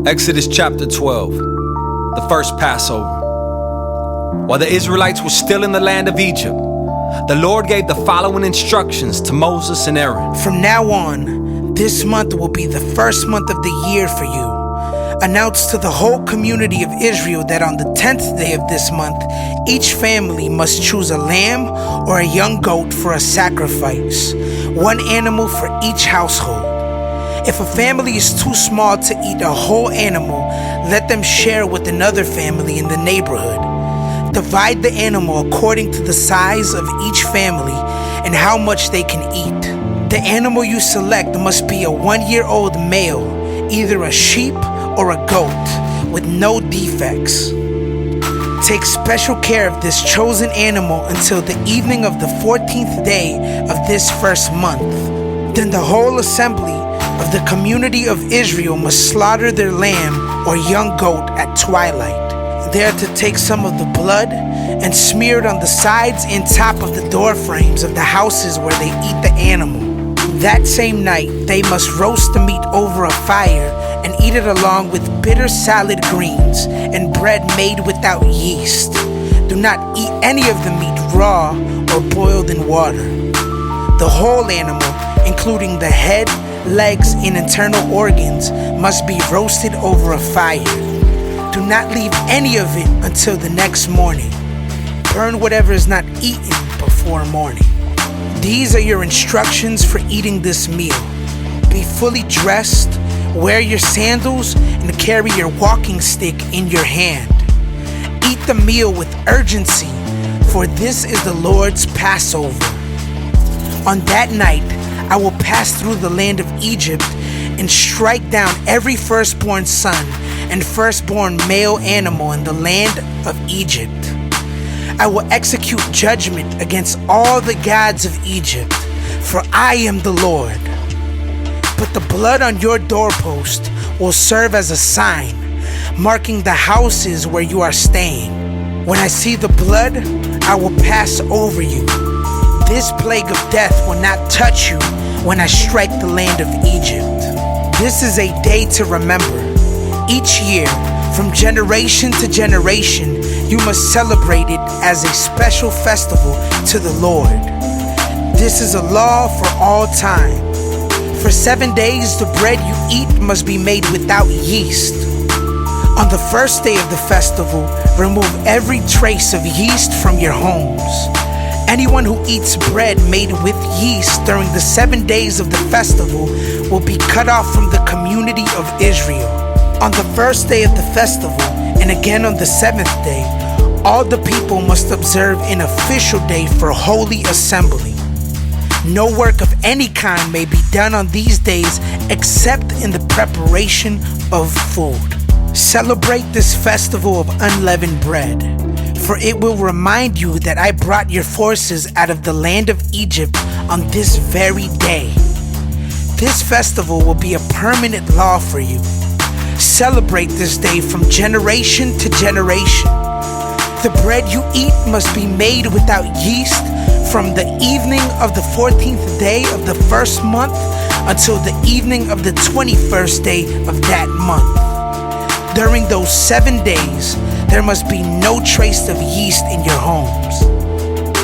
Exodus chapter 12, the first Passover. While the Israelites were still in the land of Egypt, the Lord gave the following instructions to Moses and Aaron. From now on, this month will be the first month of the year for you. Announce to the whole community of Israel that on the 10th day of this month, each family must choose a lamb or a young goat for a sacrifice, one animal for each household. If a family is too small to eat a whole animal, let them share with another family in the neighborhood. Divide the animal according to the size of each family and how much they can eat. The animal you select must be a 1-year-old male, either a sheep or a goat, with no defects. Take special care of this chosen animal until the evening of the 14th day of this first month. Then the whole assembly of the community of Israel must slaughter their lamb or young goat at twilight. They are to take some of the blood and smear it on the sides and top of the door frames of the houses where they eat the animal. That same night, they must roast the meat over a fire and eat it along with bitter salad greens and bread made without yeast. Do not eat any of the meat raw or boiled in water. The whole animal, including the head, legs, and internal organs, must be roasted over a fire. Do not leave any of it until the next morning. Burn whatever is not eaten before morning. These are your instructions for eating this meal. Be fully dressed, wear your sandals, and carry your walking stick in your hand. Eat the meal with urgency, for this is the Lord's Passover. On that night, I will pass through the land of Egypt and strike down every firstborn son and firstborn male animal in the land of Egypt. I will execute judgment against all the gods of Egypt, for I am the Lord. But the blood on your doorpost will serve as a sign, marking the houses where you are staying. When I see the blood, I will pass over you. This plague of death will not touch you when I strike the land of Egypt. This is a day to remember. Each year, from generation to generation, you must celebrate it as a special festival to the Lord. This is a law for all time. For 7 days, the bread you eat must be made without yeast. On the first day of the festival, remove every trace of yeast from your homes. Anyone who eats bread made with yeast during the 7 days of the festival will be cut off from the community of Israel. On the first day of the festival, and again on the 7th day, all the people must observe an official day for holy assembly. No work of any kind may be done on these days except in the preparation of food. Celebrate this festival of unleavened bread, for it will remind you that I brought your forces out of the land of Egypt on this very day. This festival will be a permanent law for you. Celebrate this day from generation to generation. The bread you eat must be made without yeast from the evening of the 14th day of the first month until the evening of the 21st day of that month. During those 7 days, there must be no trace of yeast in your homes.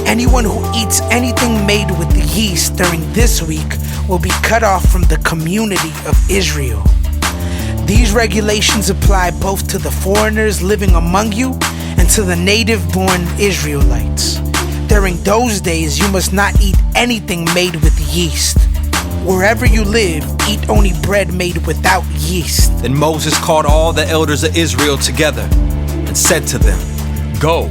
Anyone who eats anything made with the yeast during this week will be cut off from the community of Israel. These regulations apply both to the foreigners living among you and to the native-born Israelites. During those days, you must not eat anything made with yeast. Wherever you live, eat only bread made without yeast. Then Moses called all the elders of Israel together and said to them, Go,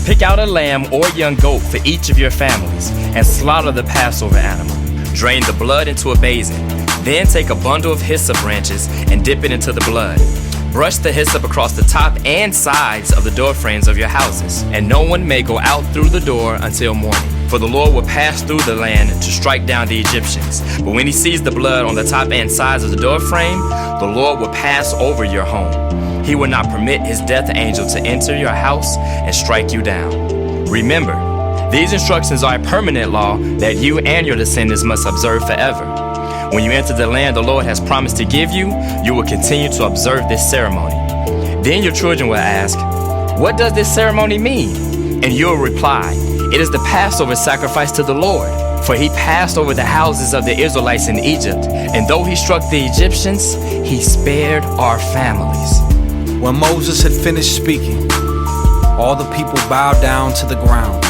pick out a lamb or young goat for each of your families and slaughter the Passover animal. Drain the blood into a basin. Then take a bundle of hyssop branches and dip it into the blood. Brush the hyssop across the top and sides of the door frames of your houses, and no one may go out through the door until morning. For the Lord will pass through the land to strike down the Egyptians. But when he sees the blood on the top and sides of the door frame, the Lord will pass over your home. He will not permit his death angel to enter your house and strike you down. Remember, these instructions are a permanent law that you and your descendants must observe forever. When you enter the land the Lord has promised to give you, you will continue to observe this ceremony. Then your children will ask, "What does this ceremony mean?" And you will reply, "It is the Passover sacrifice to the Lord. For he passed over the houses of the Israelites in Egypt, and though he struck the Egyptians, he spared our families." When Moses had finished speaking, all the people bowed down to the ground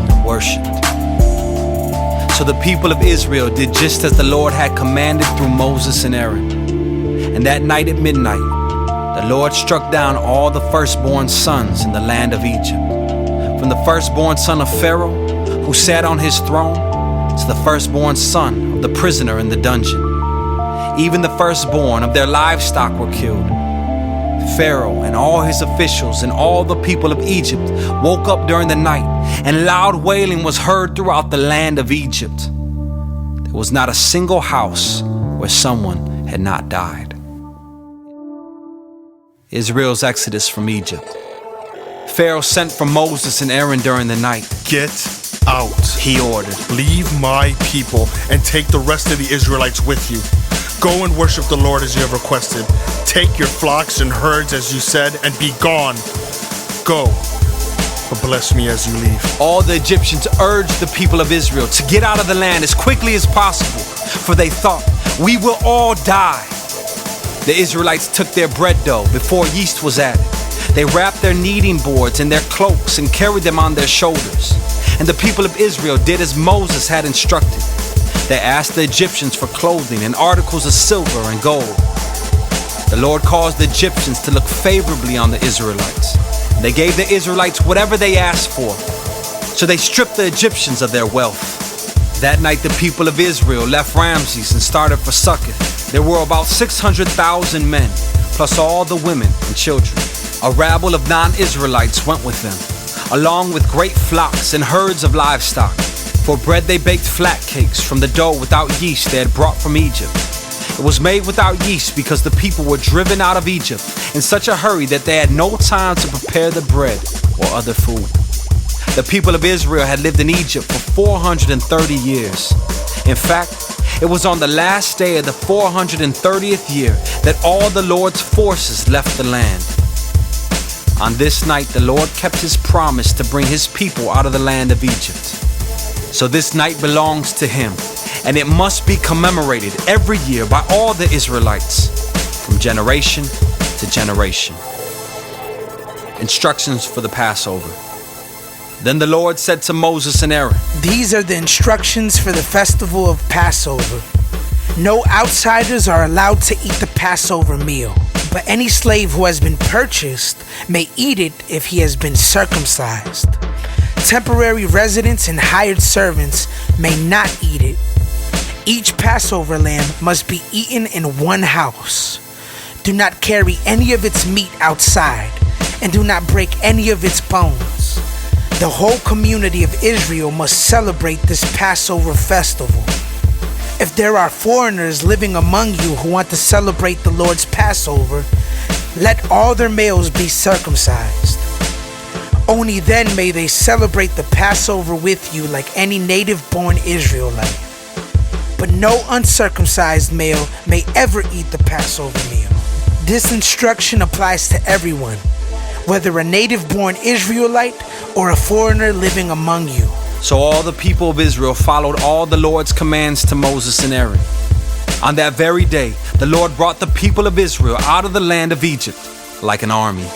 and worshipped. So the people of Israel did just as the Lord had commanded through Moses and Aaron. And that night at midnight, the Lord struck down all the firstborn sons in the land of Egypt, from the firstborn son of Pharaoh, who sat on his throne, to the firstborn son of the prisoner in the dungeon. Even the firstborn of their livestock were killed. Pharaoh and all his officials and all the people of Egypt woke up during the night, and loud wailing was heard throughout the land of Egypt. There was not a single house where someone had not died. Israel's exodus from Egypt. Pharaoh sent for Moses and Aaron during the night. "Get out," he ordered. "Leave my people and take the rest of the Israelites with you. Go and worship the Lord as you have requested. Take your flocks and herds as you said, and be gone. Go, but bless me as you leave." All the Egyptians urged the people of Israel to get out of the land as quickly as possible, for they thought, "We will all die." The Israelites took their bread dough before yeast was added. They wrapped their kneading boards in their cloaks and carried them on their shoulders. And the people of Israel did as Moses had instructed. They asked the Egyptians for clothing and articles of silver and gold. The Lord caused the Egyptians to look favorably on the Israelites. They gave the Israelites whatever they asked for. So they stripped the Egyptians of their wealth. That night the people of Israel left Ramses and started for Succoth. There were about 600,000 men, plus all the women and children. A rabble of non-Israelites went with them, along with great flocks and herds of livestock. For bread they baked flat cakes from the dough without yeast they had brought from Egypt. It was made without yeast because the people were driven out of Egypt in such a hurry that they had no time to prepare the bread or other food. The people of Israel had lived in Egypt for 430 years. In fact, it was on the last day of the 430th year that all the Lord's forces left the land. On this night, the Lord kept his promise to bring his people out of the land of Egypt. So this night belongs to him, and it must be commemorated every year by all the Israelites, from generation to generation. Instructions for the Passover. Then the Lord said to Moses and Aaron, "These are the instructions for the festival of Passover. No outsiders are allowed to eat the Passover meal, but any slave who has been purchased may eat it if he has been circumcised. Temporary residents and hired servants may not eat it. Each Passover lamb must be eaten in one house. Do not carry any of its meat outside, and do not break any of its bones. The whole community of Israel must celebrate this Passover festival. If there are foreigners living among you who want to celebrate the Lord's Passover, let all their males be circumcised. Only then may they celebrate the Passover with you like any native-born Israelite. But no uncircumcised male may ever eat the Passover meal. This instruction applies to everyone, whether a native-born Israelite or a foreigner living among you." So all the people of Israel followed all the Lord's commands to Moses and Aaron. On that very day, the Lord brought the people of Israel out of the land of Egypt like an army.